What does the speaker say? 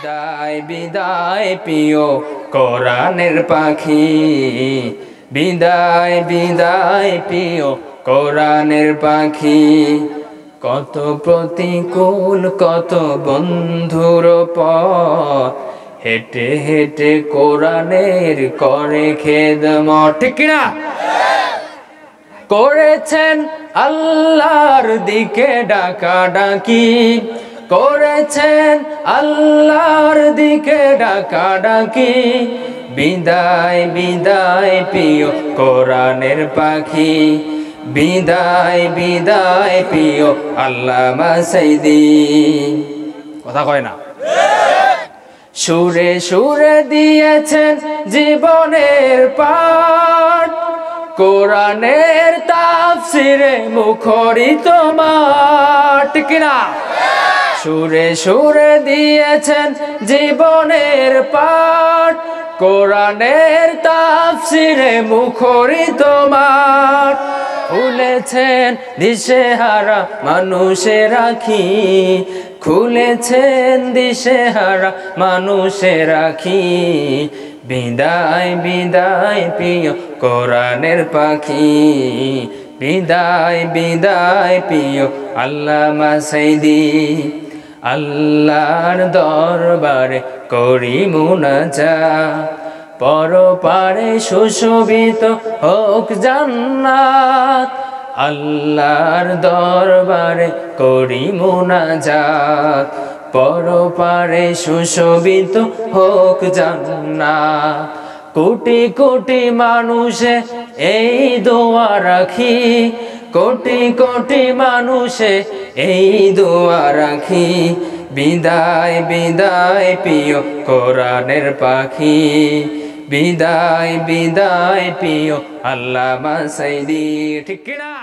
বিদায় বিদায় প্রিয় কোরআনের পাখি, বিদায় বিদায় প্রিয় কোরআনের পাখি। কত প্রতিকূল কত বন্ধুর পথ, হেঁটে হেঁটে কোরআনের করে খেদমত, ঠিক কিনা? করেছেন আল্লাহর দিকে ডাকাডাকি, করেছেন আল্লাহর দিকে ডাকাডাকি। বিদায় বিদায় প্রিয় কোরআনের পাখি, বিদায় বিদায় প্রিয় আল্লামা সাইদী। কথা কয় না? সুরে সুরে দিয়েছেন জীবনের পাঠ, কোরআনের তাফসিরে মুখরিত মাঠ, ঠিক কিনা? সুরে সুরে দিয়েছেন জীবনের পাঠ, কোরআনের তাফসিরে মুখরিত মাঠ। খুলেছেন দিশেহারা মানুষের আখি, খুলেছেন দিশেহারা মানুষের আখি। বিদায় বিদায় প্রিয় কোরআনের পাখি, বিদায় বিদায় প্রিয় আল্লামা সাইদী। আল্লাহর দরবারে করি মুনাজাত, পরপারে সুশোভিত হোক জান্নাত। আল্লাহর দরবারে করি মুনাজাত, পরপারে সুশোভিত হোক জান্নাত। কোটি কোটি মানুষে এই দোয়া রাখি, কোটি কোটি মানুষে এই দোয়া রাখি। বিদায় বিদায় প্রিয় কোরআনের পাখি, বিদায় বিদায় প্রিয় আল্লামা সাইদী, ঠিক কিনা?